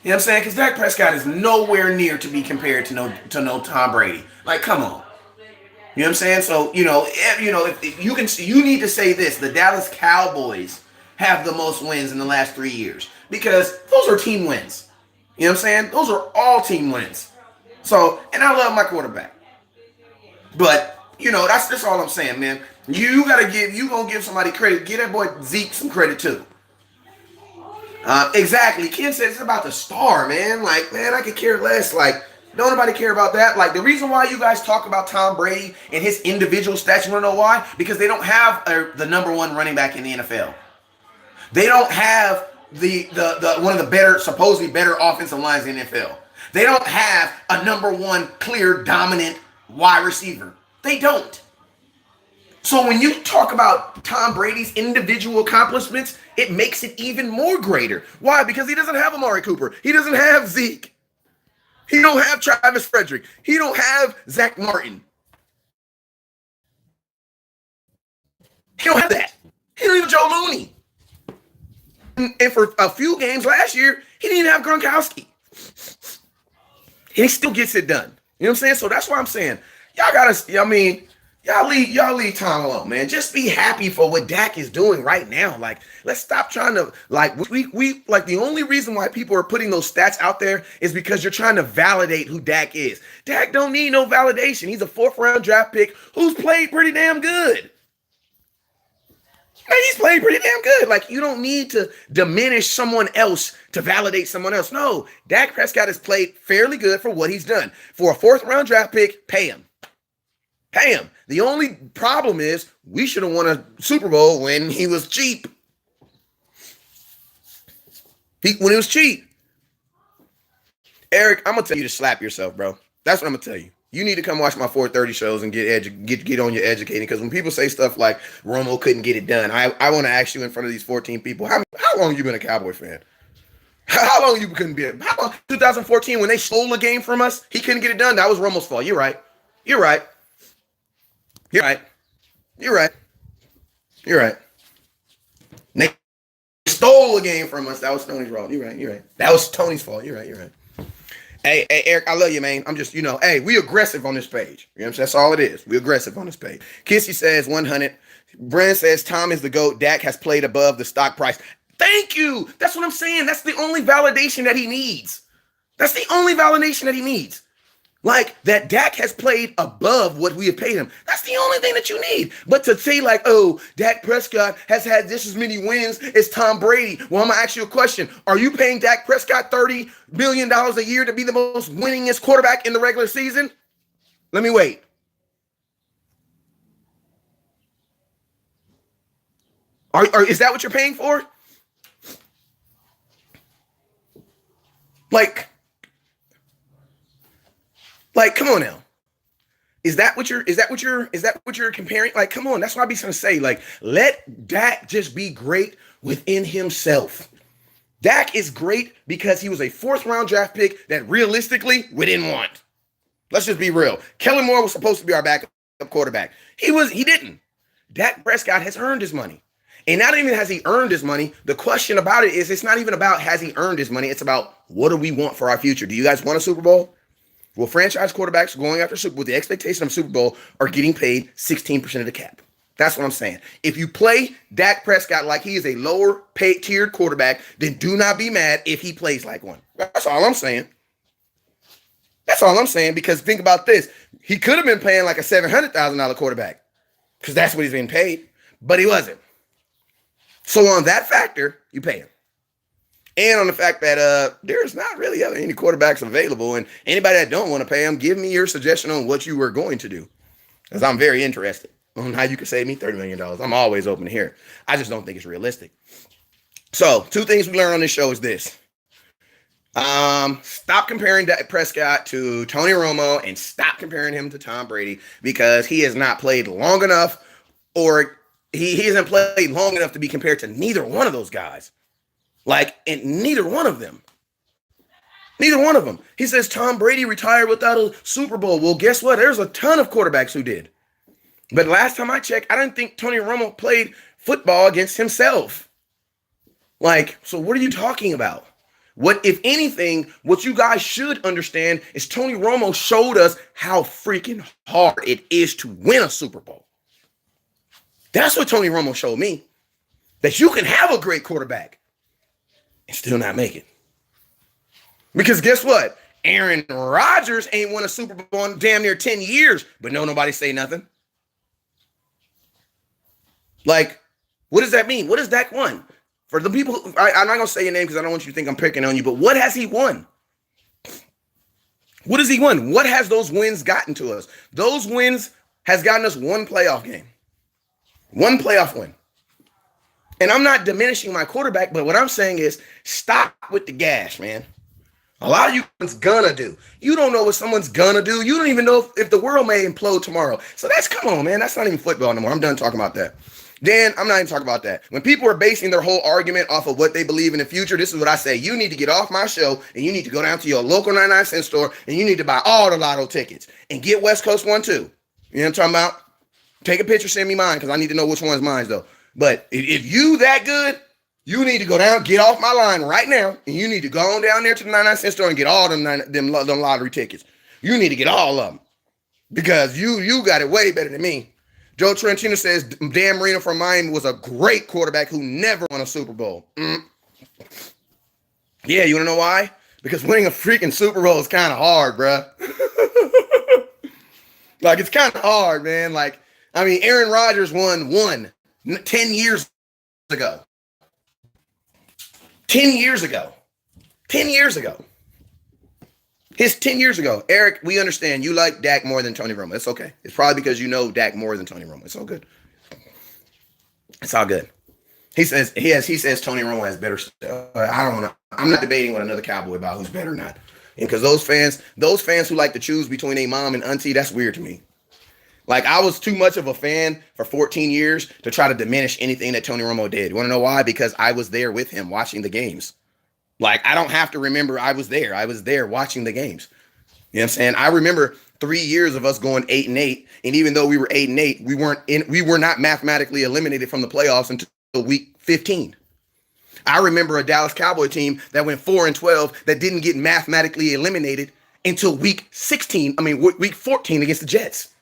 You know what I'm saying? Because Dak Prescott is nowhere near to be compared to no Tom Brady. Like, come on. You know what I'm saying? So, if you can see, you need to say this: the Dallas Cowboys have the most wins in the last 3 years, because those are team wins. You know what I'm saying? Those are all team wins. So, and I love my quarterback. But, that's all I'm saying, man. You gonna give somebody credit. Give that boy Zeke some credit too. Exactly. Ken said it's about the star, man. Like, man, I could care less. Like, don't nobody care about that. Like, the reason why you guys talk about Tom Brady and his individual stats, you want to know why? Because they don't have the number one running back in the NFL. They don't have the one of the supposedly better offensive lines in the NFL. They don't have a number one clear dominant wide receiver. They don't. So when you talk about Tom Brady's individual accomplishments, it makes it even more greater. Why? Because he doesn't have Amari Cooper. He doesn't have Zeke. He don't have Travis Frederick. He don't have Zach Martin. He don't have that. He don't even Joe Looney. And for a few games last year, he didn't even have Gronkowski. And he still gets it done. You know what I'm saying? So that's why I'm saying, y'all leave Tom alone, man. Just be happy for what Dak is doing right now. Like, let's stop trying to, the only reason why people are putting those stats out there is because you're trying to validate who Dak is. Dak don't need no validation. He's a 4th-round draft pick who's played pretty damn good. And he's played pretty damn good. Like, you don't need to diminish someone else to validate someone else. No, Dak Prescott has played fairly good for what he's done. For a 4th-round draft pick, pay him. Pay him. The only problem is we should have won a Super Bowl when he was cheap. When he was cheap. Eric, I'm going to tell you to slap yourself, bro. That's what I'm going to tell you. You need to come watch my 4:30 shows and get on your educating. Because when people say stuff like Romo couldn't get it done, I want to ask you in front of these 14 people, how long have you been a Cowboy fan? How long you couldn't be? How long? 2014 when they stole the game from us, he couldn't get it done. That was Romo's fault. You're right. You're right. You're right. You're right. You're right. They stole the game from us. That was Tony's fault. You're right. You're right. That was Tony's fault. You're right. You're right. Hey, Eric, I love you, man. I'm just, hey, we aggressive on this page. You know what I'm saying? That's all it is. We aggressive on this page. Kissy says 100. Brand says Tom is the GOAT. Dak has played above the stock price. Thank you. That's what I'm saying. That's the only validation that he needs. That's the only validation that he needs. Like, that Dak has played above what we have paid him. That's the only thing that you need. But to say like, oh, Dak Prescott has had just as many wins as Tom Brady. Well, I'm going to ask you a question. Are you paying Dak Prescott $30 million a year to be the most winningest quarterback in the regular season? Let me wait. Is that what you're paying for? Like, come on now. Is that what you're comparing? Like, come on. That's what I'd be trying to say. Like, let Dak just be great within himself. Dak is great because he was a 4th-round draft pick that realistically we didn't want. Let's just be real. Kellen Moore was supposed to be our backup quarterback. He didn't. Dak Prescott has earned his money. And not even has he earned his money. The question about it is, it's not even about has he earned his money. It's about what do we want for our future? Do you guys want a Super Bowl? Well, franchise quarterbacks going after Super Bowl with the expectation of Super Bowl are getting paid 16% of the cap. That's what I'm saying. If you play Dak Prescott like he is a lower paid tiered quarterback, then do not be mad if he plays like one. That's all I'm saying. That's all I'm saying, because think about this. He could have been playing like a $700,000 quarterback because that's what he's been paid, but he wasn't. So on that factor, you pay him. And on the fact that there's not really any quarterbacks available, and anybody that don't want to pay him, give me your suggestion on what you were going to do, because I'm very interested on how you can save me $30 million. I'm always open to hear. I just don't think it's realistic. So 2 things we learned on this show is this. Stop comparing Dak Prescott to Tony Romo and stop comparing him to Tom Brady, because he has not played long enough, or he hasn't played long enough to be compared to neither one of those guys. Like, and neither one of them. Neither one of them. He says Tom Brady retired without a Super Bowl. Well, guess what? There's a ton of quarterbacks who did. But last time I checked, I didn't think Tony Romo played football against himself. Like, so what are you talking about? What, if anything, what you guys should understand is Tony Romo showed us how freaking hard it is to win a Super Bowl. That's what Tony Romo showed me. That you can have a great quarterback and still not make it. Because guess what? Aaron Rodgers ain't won a Super Bowl in damn near 10 years, but nobody say nothing. Like, what does that mean? What has Dak won? For the people, I'm not going to say your name because I don't want you to think I'm picking on you, but what has he won? What has he won? What has those wins gotten to us? Those wins has gotten us one playoff game. One playoff win. And I'm not diminishing my quarterback, but what I'm saying is stop with the gas, man. A lot of you gonna do. You don't know what someone's gonna do. You don't even know if the world may implode tomorrow. So come on, man. That's not even football anymore. I'm done talking about that. Dan, I'm not even talking about that. When people are basing their whole argument off of what they believe in the future, this is what I say. You need to get off my show and you need to go down to your local 99-cent store and you need to buy all the lotto tickets and get West Coast one too. You know what I'm talking about? Take a picture, send me mine because I need to know which one's mine though. But if you that good, you need to go down, get off my line right now, and you need to go on down there to the 99-cent store and get all them lottery tickets. You need to get all of them because you got it way better than me. Joe Trentino says Dan Marino from Miami was a great quarterback who never won a Super Bowl. Yeah, you want to know why? Because winning a freaking Super Bowl is kind of hard, bruh. Like, it's kind of hard, man. Like, I mean, Aaron Rodgers won 10 years ago. 10 years ago. 10 years ago. His 10 years ago. Eric, we understand you like Dak more than Tony Romo. It's okay. It's probably because you know Dak more than Tony Romo. It's all good. It's all good. He says Tony Romo has better stuff. I don't know. I'm not debating with another Cowboy about who's better or not. And because those fans who like to choose between a mom and auntie, that's weird to me. Like, I was too much of a fan for 14 years to try to diminish anything that Tony Romo did. You want to know why? Because I was there with him watching the games. Like, I don't have to remember I was there. I was there watching the games. You know what I'm saying? I remember 3 years of us going 8-8, and even though we were 8-8, we were not mathematically eliminated from the playoffs until week 15. I remember a Dallas Cowboy team that went 4-12 that didn't get mathematically eliminated until week 16. I mean, week 14 against the Jets.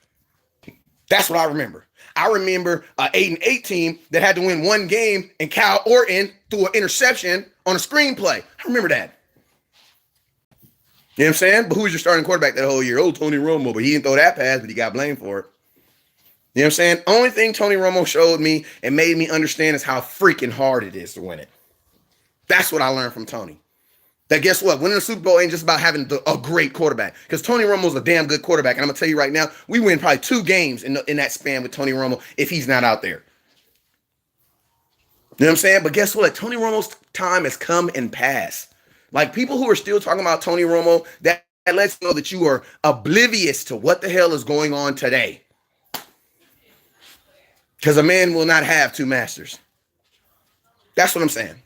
That's what I remember. I remember an 8-8 team that had to win one game and Cal Orton threw an interception on a screenplay. I remember that. You know what I'm saying? But who was your starting quarterback that whole year? Oh, Tony Romo. But he didn't throw that pass, but he got blamed for it. You know what I'm saying? Only thing Tony Romo showed me and made me understand is how freaking hard it is to win it. That's what I learned from Tony. That guess what? Winning the Super Bowl ain't just about having a great quarterback. Because Tony Romo's a damn good quarterback. And I'm going to tell you right now, we win probably 2 games in that span with Tony Romo if he's not out there. You know what I'm saying? But guess what? Tony Romo's time has come and passed. Like, people who are still talking about Tony Romo, that lets you know that you are oblivious to what the hell is going on today. Because a man will not have 2 masters. That's what I'm saying.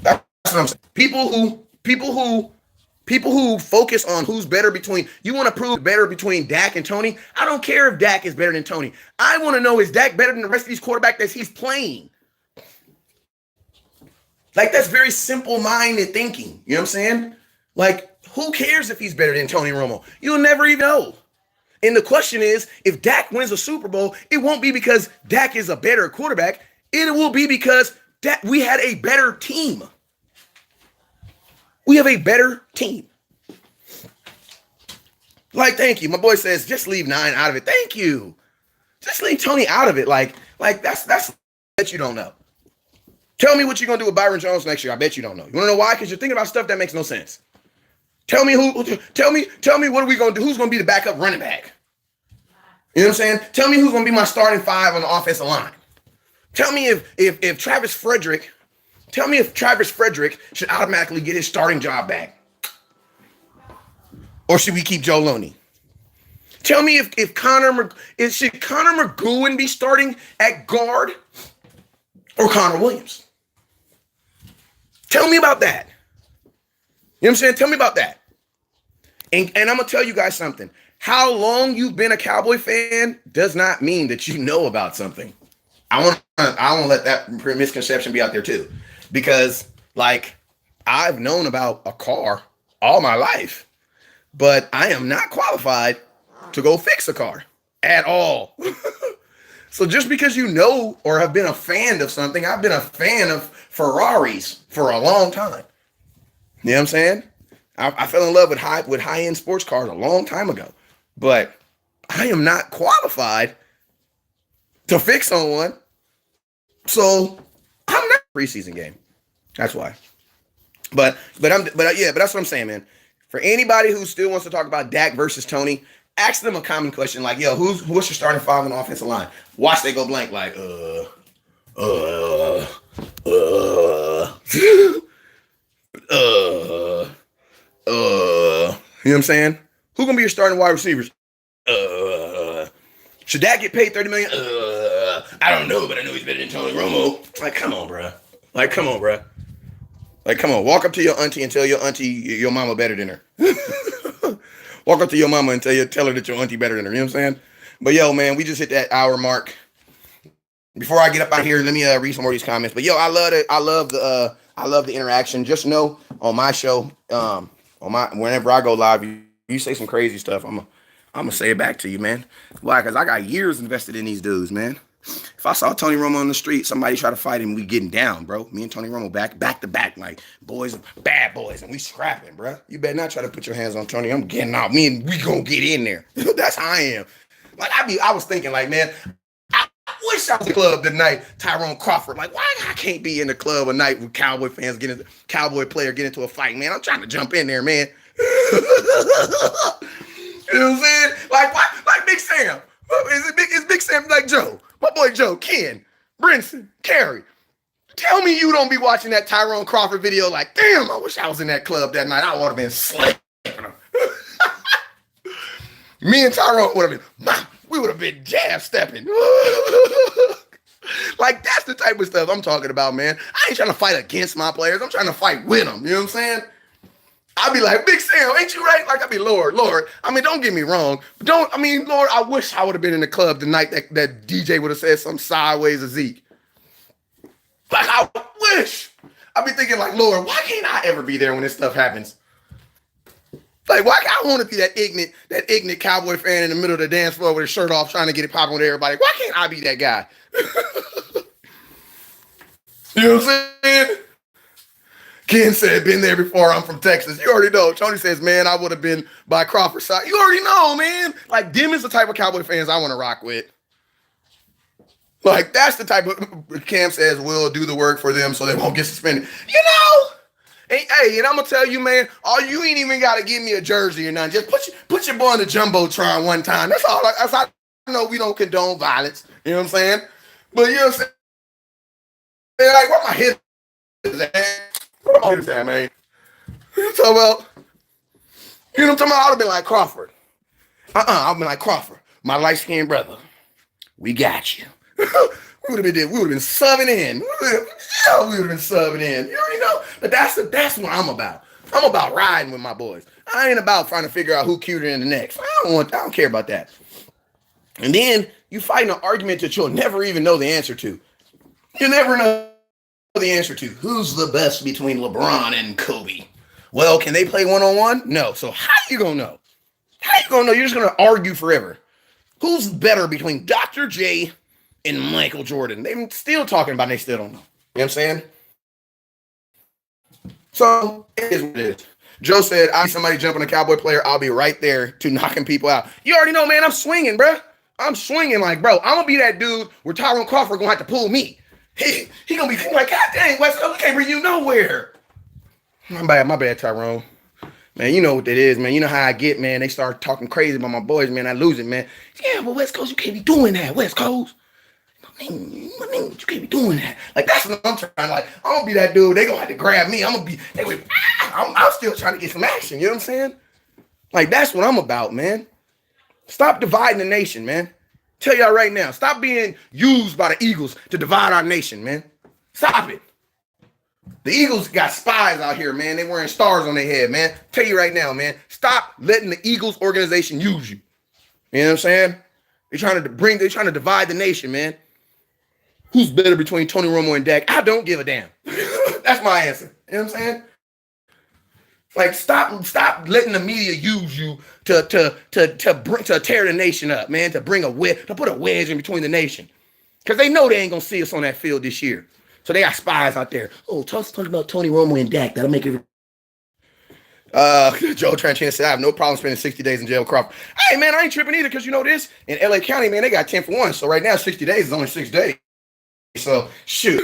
That's what I'm saying. People who focus on who's better between, you want to prove better between Dak and Tony. I don't care if Dak is better than Tony. I want to know, is Dak better than the rest of these quarterbacks that he's playing? Like, that's very simple-minded thinking. You know what I'm saying? Like, who cares if he's better than Tony Romo? You'll never even know. And the question is, if Dak wins a Super Bowl, it won't be because Dak is a better quarterback. It will be because we had a better team. We have a better team. Like, thank you. My boy says, just leave 9 out of it. Thank you. Just leave Tony out of it. Like that's that you don't know. Tell me what you're going to do with Byron Jones next year. I bet you don't know. You want to know why? Because you're thinking about stuff that makes no sense. Tell me what are we going to do? Who's going to be the backup running back? You know what I'm saying? Tell me who's going to be my starting 5 on the offensive line. Tell me if Travis Frederick should automatically get his starting job back. Or should we keep Joe Looney? Tell me should Connor McGowan be starting at guard or Connor Williams? Tell me about that. You know what I'm saying? Tell me about that. And I'm going to tell you guys something. How long you've been a Cowboy fan does not mean that you know about something. I want to let that misconception be out there too. Because, like, I've known about a car all my life, but I am not qualified to go fix a car at all. So just because you know or have been a fan of something, I've been a fan of Ferraris for a long time. You know what I'm saying? I fell in love with high-end sports cars a long time ago, but I am not qualified to fix on one. So I'm not preseason game. That's why. But that's what I'm saying, man. For anybody who still wants to talk about Dak versus Tony, ask them a common question like, yo, what's your starting 5 on the offensive line? Watch they go blank like, you know what I'm saying? Who gonna be your starting wide receivers? Should Dak get paid $30 million? I don't know, but I know he's better than Tony Romo. Like, come on, bro. Walk up to your auntie and tell your auntie your mama better than her. Walk up to your mama and tell her that your auntie better than her. You know what I'm saying? But yo, man, we just hit that hour mark. Before I get up out here, let me read some more of these comments. But yo, I love the interaction. Just know on my show, whenever I go live, you say some crazy stuff, I'm gonna say it back to you, man. Why? Because I got years invested in these dudes, man. If I saw Tony Romo on the street, somebody try to fight him, we getting down, bro. Me and Tony Romo back to back, like boys, bad boys, and we scrapping, bro. You better not try to put your hands on Tony. I'm getting out. We gonna get in there. That's how I am. Like I was thinking, like, man, I wish I was in the club tonight. Tyrone Crawford, like, why I can't be in the club a night with Cowboy fans Cowboy player get into a fight, man? I'm trying to jump in there, man. You know what I'm saying? Like what? Like Big Sam. Is Big Sam like Joe? My boy Joe, Ken, Brinson, Carey. Tell me you don't be watching that Tyrone Crawford video like, damn, I wish I was in that club that night. I would have been slapping him. Me and Tyrone would have been, we would have been jab stepping. Like, that's the type of stuff I'm talking about, man. I ain't trying to fight against my players. I'm trying to fight with them. You know what I'm saying? I'll be like, Big Sam, ain't you right? Like, I'll be, Lord. I mean, don't get me wrong. Lord, I wish I would have been in the club the night that DJ would have said something sideways of Zeke. Like, I wish. I'll be thinking, like, Lord, why can't I ever be there when this stuff happens? Like, why can't I want to be that ignorant Cowboy fan in the middle of the dance floor with his shirt off trying to get it popping with everybody? Why can't I be that guy? You know what I'm saying? Ken said, been there before, I'm from Texas. You already know. Tony says, man, I would have been by Crawford's side. You already know, man. Like, them is the type of Cowboy fans I want to rock with. Like, that's the type of, Cam says, we'll do the work for them so they won't get suspended. You know? Hey, and I'm going to tell you, man, you ain't even got to give me a jersey or nothing. Just put your boy on the Jumbotron one time. That's all. That's how I know we don't condone violence. You know what I'm saying? But you know what I'm saying? They're like, where my hitters at? Where my hitters at, man? You talking about? You know what I'm talking about? I would have been like Crawford. I've been like Crawford, my light-skinned brother. We got you. we would have been subbing in. We would have been subbing in. You already know. But that's what I'm about. I'm about riding with my boys. I ain't about trying to figure out who cuter than the next. I don't care about that. And then you fight an argument that you'll never even know the answer to. You never know the answer to who's the best between LeBron and Kobe. Well, can they play one-on-one? No. So how you gonna know? How you gonna know? You're just gonna argue forever. Who's better between Dr. J and Michael Jordan? They're still talking about it, they still don't know. You know what I'm saying? So it is what it is. Joe said, I see somebody jump on a Cowboy player, I'll be right there to knocking people out. You already know, man, I'm swinging, bro. I'm swinging like, bro, I'm gonna be that dude where Tyrone Crawford gonna have to pull me. He gonna be like, God dang, West Coast, can't bring you nowhere. My bad, Tyrone. Man, you know what that is, man. You know how I get, man. They start talking crazy about my boys, man. I lose it, man. Yeah, but West Coast, you can't be doing that, West Coast. You can't be doing that. Like, that's what I'm trying. Like, I'm gonna be that dude. They gonna have to grab me. I'm still trying to get some action. You know what I'm saying? Like, that's what I'm about, man. Stop dividing the nation, man. Tell y'all right now. Stop being used by the Eagles to divide our nation, man. Stop it. The Eagles got spies out here, man. They wearing stars on their head, man. Tell you right now, man. Stop letting the Eagles organization use you. You know what I'm saying? They're trying to divide the nation, man. Who's better between Tony Romo and Dak? I don't give a damn. That's my answer. You know what I'm saying? Like, stop letting the media use you to tear the nation up, man. To put a wedge in between the nation, because they know they ain't gonna see us on that field this year. So they got spies out there. Oh, talk about Tony Romo and Dak. That'll make it. Joe Tranchina said, I have no problem spending 60 days in jail with Crawford. Hey, man, I ain't tripping either, because you know this? In LA County, man, they got 10 for 1. So right now, 60 days is only 6 days. So, shoot.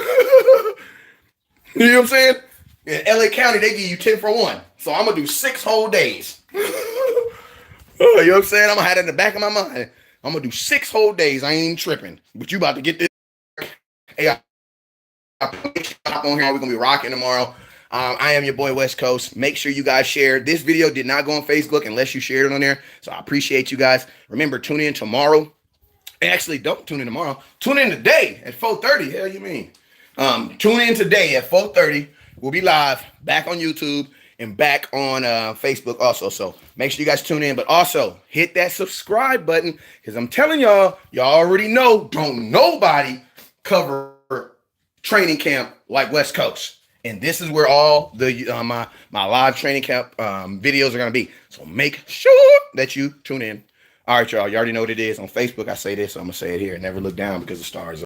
You know what I'm saying? In LA County, they give you 10 for 1. So I'm going to do 6 whole days. You know what I'm saying? I'm going to have it in the back of my mind. I'm going to do 6 whole days. I ain't even tripping. But you about to get this. Hey, I put on here. We're going to be rocking tomorrow. I am your boy, West Coast. Make sure you guys share. This video did not go on Facebook unless you shared it on there. So I appreciate you guys. Remember, tune in tomorrow. Actually, don't tune in tomorrow. Tune in today at 4:30. Hell you mean? Tune in today at 4:30. We'll be live back on YouTube and back on Facebook also. So make sure you guys tune in. But also hit that subscribe button, because I'm telling y'all already know, don't nobody cover training camp like West Coast. And this is where all the my live training camp videos are going to be. So make sure that you tune in. All right, y'all. You already know what it is. On Facebook, I say this. So I'm going to say it here. Never look down because the stars are.